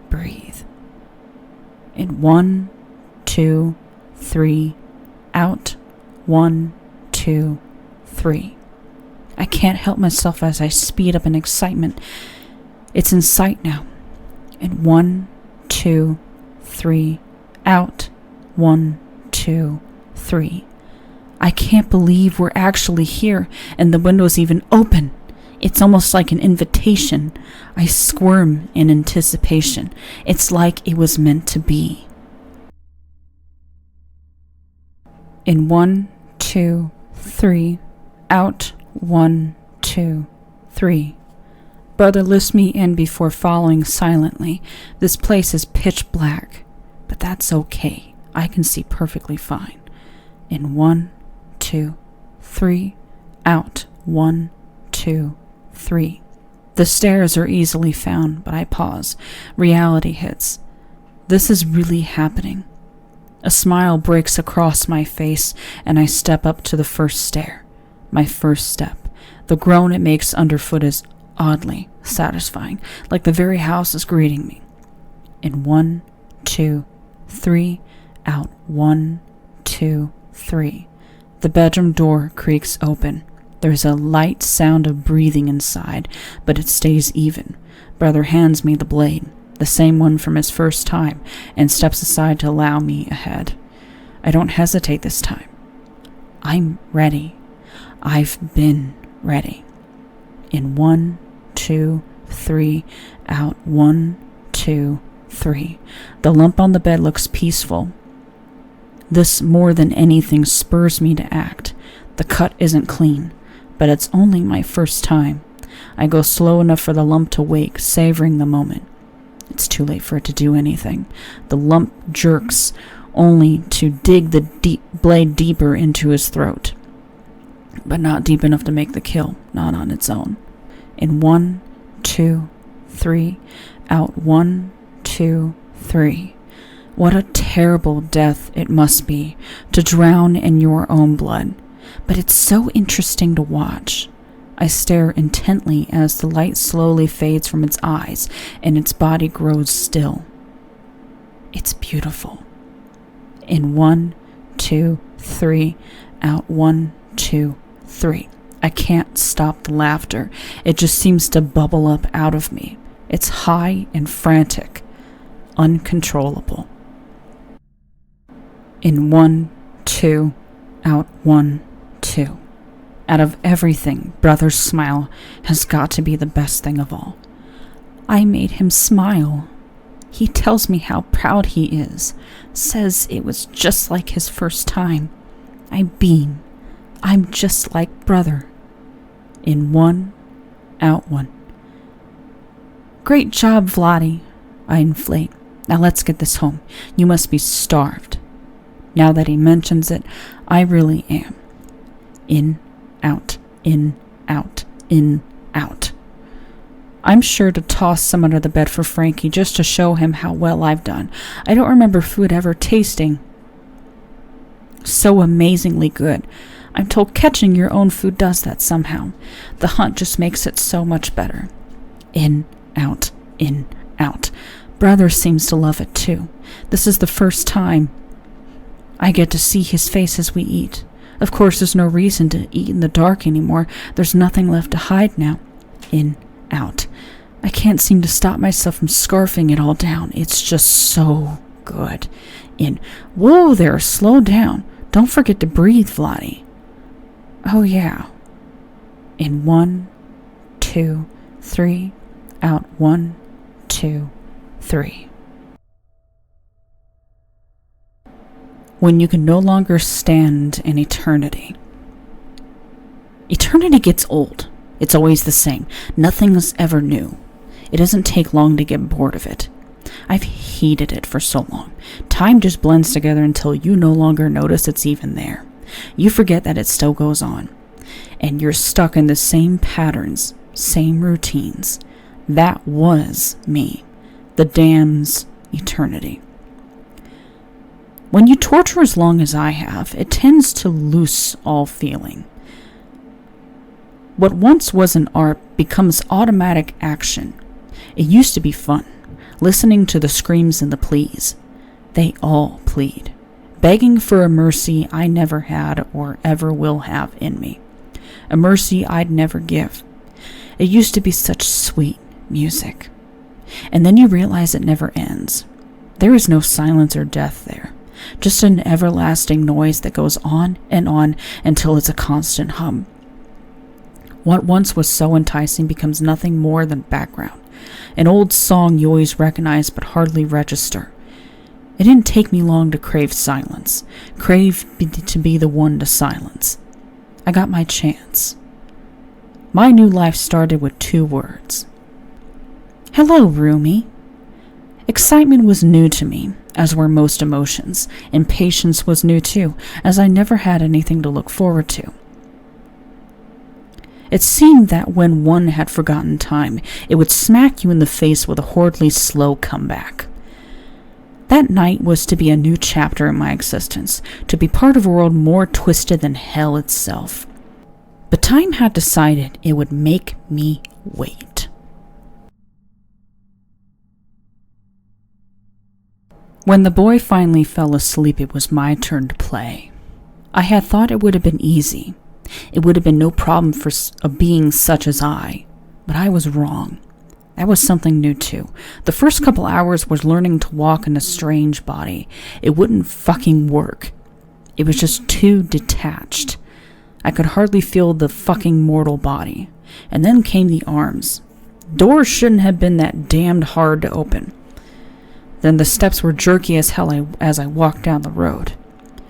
A: breathe. In 1, 2, 3, out. 1, 2, 3. I can't help myself as I speed up in excitement. It's in sight now. In 1, 2, 3, out. 1, 2, 3. I can't believe we're actually here, and the window's even open. It's almost like an invitation. I squirm in anticipation. It's like it was meant to be. In 1, 2, 3, out. 1, 2, 3. Brother lifts me in before following silently. This place is pitch black, but that's okay. I can see perfectly fine. In 1, 2, 3, out. 1, 2, 3. The stairs are easily found, but I pause. Reality hits. This is really happening. A smile breaks across my face, and I step up to the first stair. My first step. The groan it makes underfoot is oddly satisfying, like the very house is greeting me. In 1, 2, 3, out. 1, 2, 3. The bedroom door creaks open. There's a light sound of breathing inside, but it stays even. Brother hands me the blade, the same one from his first time, and steps aside to allow me ahead. I don't hesitate this time. I'm ready. I've been ready. In 1, 2, 3, out. 1, 2, 3. The lump on the bed looks peaceful. This more than anything spurs me to act. The cut isn't clean, but it's only my first time. I go slow enough for the lump to wake, savoring the moment. It's too late for it to do anything. The lump jerks, only to dig the blade deeper into his throat. But not deep enough to make the kill, not on its own. In 1, 2, 3, out. 1, 2, 3. What a terrible death it must be to drown in your own blood. But it's so interesting to watch. I stare intently as the light slowly fades from its eyes and its body grows still. It's beautiful. In 1, 2, 3, out 1, 2, 3. I can't stop the laughter. It just seems to bubble up out of me. It's high and frantic, uncontrollable. In 1, 2, out 1, 2. Out of everything, Brother's smile has got to be the best thing of all. I made him smile. He tells me how proud he is, says it was just like his first time. I beam. I'm just like Brother. In 1, out 1. Great job, Vladdy. I inflate. Now let's get this home. You must be starved. Now that he mentions it, I really am. In, out, in, out, in, out. I'm sure to toss some under the bed for Frankie just to show him how well I've done. I don't remember food ever tasting so amazingly good. I'm told catching your own food does that somehow. The hunt just makes it so much better. In, out, in, out. Brother seems to love it too. This is the first time I get to see his face as we eat. Of course, there's no reason to eat in the dark anymore. There's nothing left to hide now. In, out. I can't seem to stop myself from scarfing it all down. It's just so good. In. Whoa there, slow down. Don't forget to breathe, Vladdy. Oh yeah. In 1, 2, 3, out 1, 2, 3. When you can no longer stand in eternity. Eternity gets old. It's always the same. Nothing's ever new. It doesn't take long to get bored of it. I've hated it for so long. Time just blends together until you no longer notice it's even there. You forget that it still goes on. And you're stuck in the same patterns, same routines. That was me. The damn's eternity. When you torture as long as I have, it tends to loose all feeling. What once was an art becomes automatic action. It used to be fun, listening to the screams and the pleas. They all plead, begging for a mercy I never had or ever will have in me. A mercy I'd never give. It used to be such sweet music. And then you realize it never ends. There is no silence or death there. Just an everlasting noise that goes on until it's a constant hum. What once was so enticing becomes nothing more than background. An old song you always recognize but hardly register. It didn't take me long to crave silence, to be the one to silence. I got my chance. My new life started with 2 words. Hello, Rumi. Excitement was new to me, as were most emotions. Impatience was new too, as I never had anything to look forward to. It seemed that when one had forgotten time, it would smack you in the face with a horribly slow comeback. That night was to be a new chapter in my existence, to be part of a world more twisted than hell itself. But time had decided it would make me wait. When the boy finally fell asleep, it was my turn to play. I had thought it would have been easy. It would have been no problem for a being such as I, but I was wrong. That was something new too. The first couple hours was learning to walk in a strange body. It wouldn't fucking work. It was just too detached. I could hardly feel the fucking mortal body. And then came the arms. Doors shouldn't have been that damned hard to open. Then the steps were jerky as hell as I walked down the road.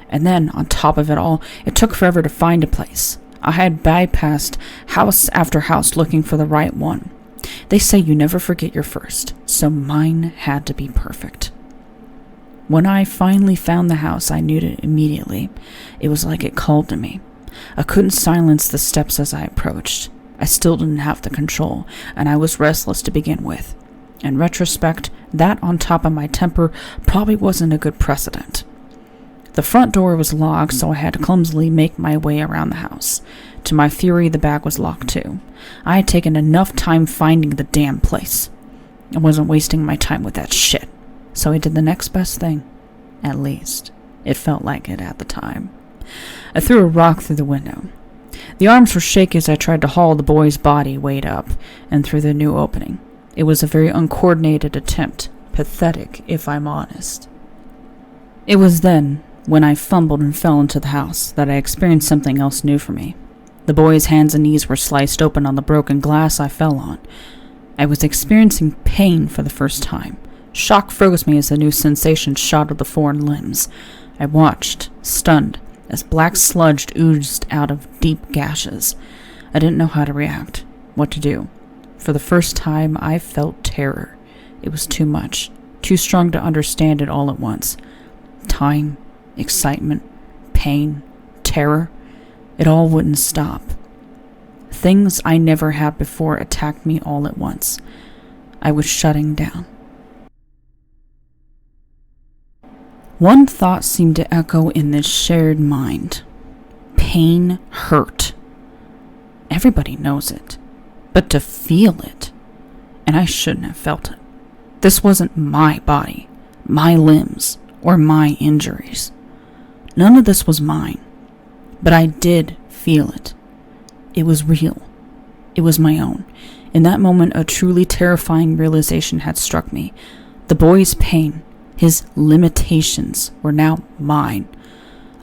A: And then, on top of it all, it took forever to find a place. I had bypassed house after house looking for the right one. They say you never forget your first, so mine had to be perfect. When I finally found the house, I knew it immediately. It was like it called to me. I couldn't silence the steps as I approached. I still didn't have the control, and I was restless to begin with. In retrospect, that on top of my temper probably wasn't a good precedent. The front door was locked, so I had to clumsily make my way around the house. To my fury, the back was locked too. I had taken enough time finding the damn place. I wasn't wasting my time with that shit, so I did the next best thing. At least, it felt like it at the time. I threw a rock through the window. The arms were shaky as I tried to haul the boy's body weight up and through the new opening. It was a very uncoordinated attempt, pathetic if I'm honest. It was then, when I fumbled and fell into the house, that I experienced something else new for me. The boy's hands and knees were sliced open on the broken glass I fell on. I was experiencing pain for the first time. Shock froze me as the new sensation shot at the foreign limbs. I watched, stunned, as black sludge oozed out of deep gashes. I didn't know how to react, what to do. For the first time, I felt terror. It was too much, too strong to understand it all at once. Time, excitement, pain, terror, it all wouldn't stop. Things I never had before attacked me all at once. I was shutting down. One thought seemed to echo in this shared mind. Pain hurt. Everybody knows it. But to feel it, and I shouldn't have felt it. This wasn't my body, my limbs, or my injuries. None of this was mine. But I did feel it. It was real. It was my own. In that moment, a truly terrifying realization had struck me. The boy's pain, his limitations, were now mine.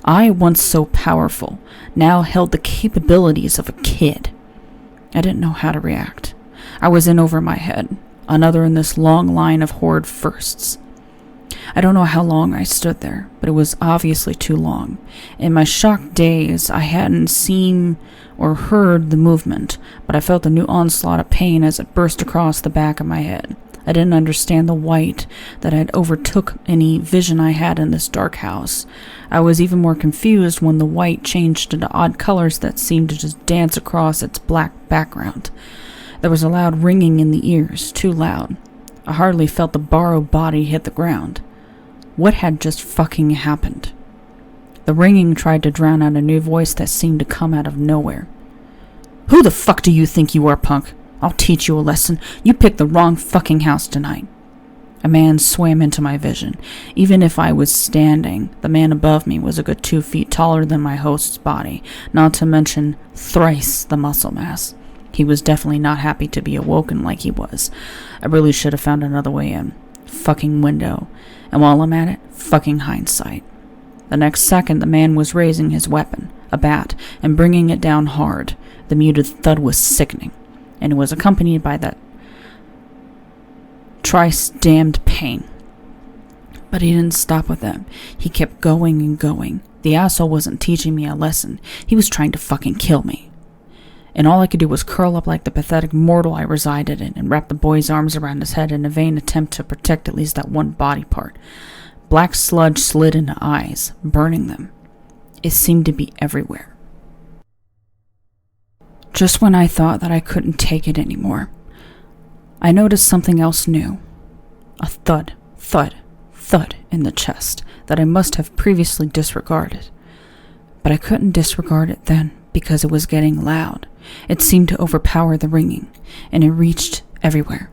A: I, once so powerful, now held the capabilities of a kid. I didn't know how to react. I was in over my head, another in this long line of horrid firsts. I don't know how long I stood there, but it was obviously too long. In my shocked daze, I hadn't seen or heard the movement, but I felt a new onslaught of pain as it burst across the back of my head. I didn't understand the white that had overtook any vision I had in this dark house. I was even more confused when the white changed into odd colors that seemed to just dance across its black background. There was a loud ringing in the ears, too loud. I hardly felt the borrowed body hit the ground. What had just fucking happened? The ringing tried to drown out a new voice that seemed to come out of nowhere. "Who the fuck do you think you are, punk? I'll teach you a lesson. You picked the wrong fucking house tonight." A man swam into my vision. Even if I was standing, the man above me was a good 2 feet taller than my host's body, not to mention thrice the muscle mass. He was definitely not happy to be awoken like he was. I really should have found another way in. Fucking window. And while I'm at it, fucking hindsight. The next second, the man was raising his weapon, a bat, and bringing it down hard. The muted thud was sickening, and it was accompanied by that trice-damned pain. But he didn't stop with that. He kept going and going. The asshole wasn't teaching me a lesson. He was trying to fucking kill me. And all I could do was curl up like the pathetic mortal I resided in and wrap the boy's arms around his head in a vain attempt to protect at least that one body part. Black sludge slid into eyes, burning them. It seemed to be everywhere. Just when I thought that I couldn't take it anymore, I noticed something else new. A thud, thud, thud in the chest that I must have previously disregarded. But I couldn't disregard it then because it was getting loud. It seemed to overpower the ringing, and it reached everywhere.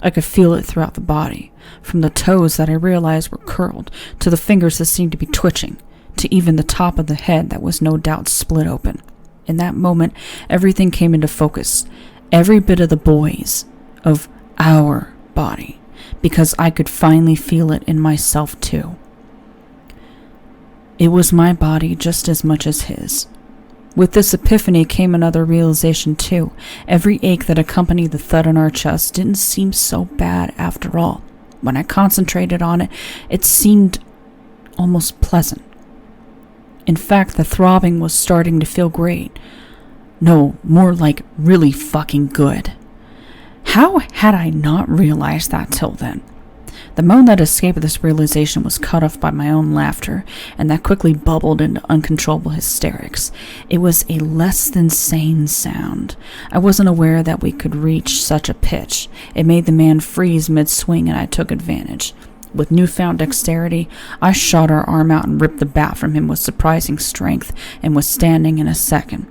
A: I could feel it throughout the body, from the toes that I realized were curled, to the fingers that seemed to be twitching, to even the top of the head that was no doubt split open. In that moment, everything came into focus, every bit of the boy's, of our body, because I could finally feel it in myself too. It was my body just as much as his. With this epiphany came another realization too. Every ache that accompanied the thud on our chest didn't seem so bad after all. When I concentrated on it, it seemed almost pleasant. In fact, the throbbing was starting to feel great. No, more like really fucking good. How had I not realized that till then? The moan that escaped this realization was cut off by my own laughter, and that quickly bubbled into uncontrollable hysterics. It was a less than sane sound. I wasn't aware that we could reach such a pitch. It made the man freeze mid-swing, and I took advantage. With newfound dexterity, I shot her arm out and ripped the bat from him with surprising strength and was standing in a second.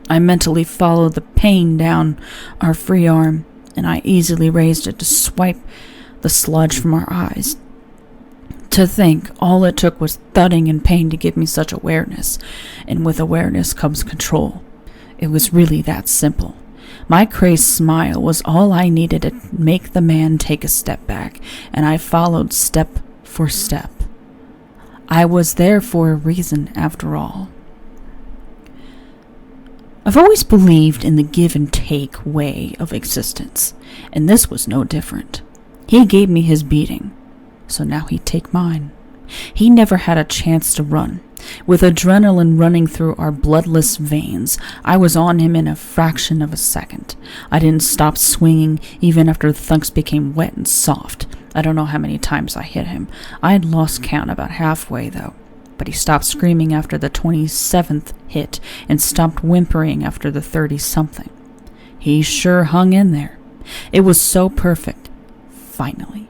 A: I mentally followed the pain down our free arm, and I easily raised it to swipe the sludge from our eyes. To think, all it took was thudding and pain to give me such awareness, and with awareness comes control. It was really that simple. My crazed smile was all I needed to make the man take a step back, and I followed step for step. I was there for a reason, after all. I've always believed in the give and take way of existence, and this was no different. He gave me his beating, so now he'd take mine. He never had a chance to run. With adrenaline running through our bloodless veins, I was on him in a fraction of a second. I didn't stop swinging even after the thunks became wet and soft. I don't know how many times I hit him. I had lost count about halfway, though. But he stopped screaming after the 27th hit and stopped whimpering after the 30-something. He sure hung in there. It was so perfect. Finally,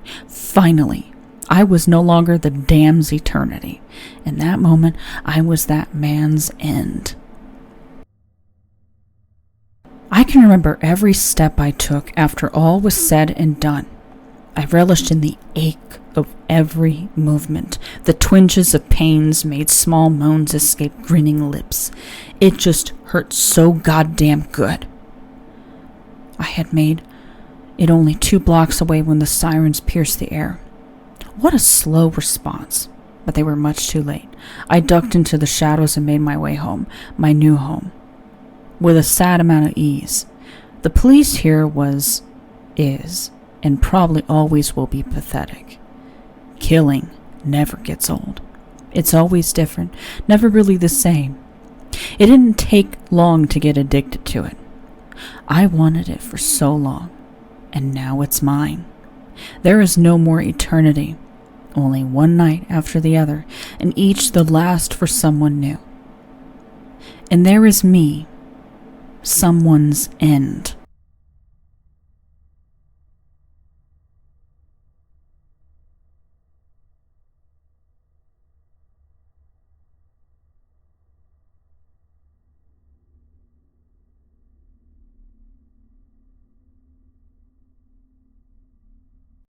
A: I was no longer the dam's eternity. In that moment, I was that man's end. I can remember every step I took after all was said and done. I relished in the ache of every movement. The twinges of pains made small moans escape grinning lips. It just hurt so goddamn good. I had made it only 2 blocks away when the sirens pierced the air. What a slow response, but they were much too late. I ducked into the shadows and made my way home, my new home, with a sad amount of ease. The police here is, and probably always will be pathetic. Killing never gets old. It's always different, never really the same. It didn't take long to get addicted to it. I wanted it for so long, and now it's mine. There is no more eternity, only one night after the other, and each the last for someone new. And there is me, someone's end.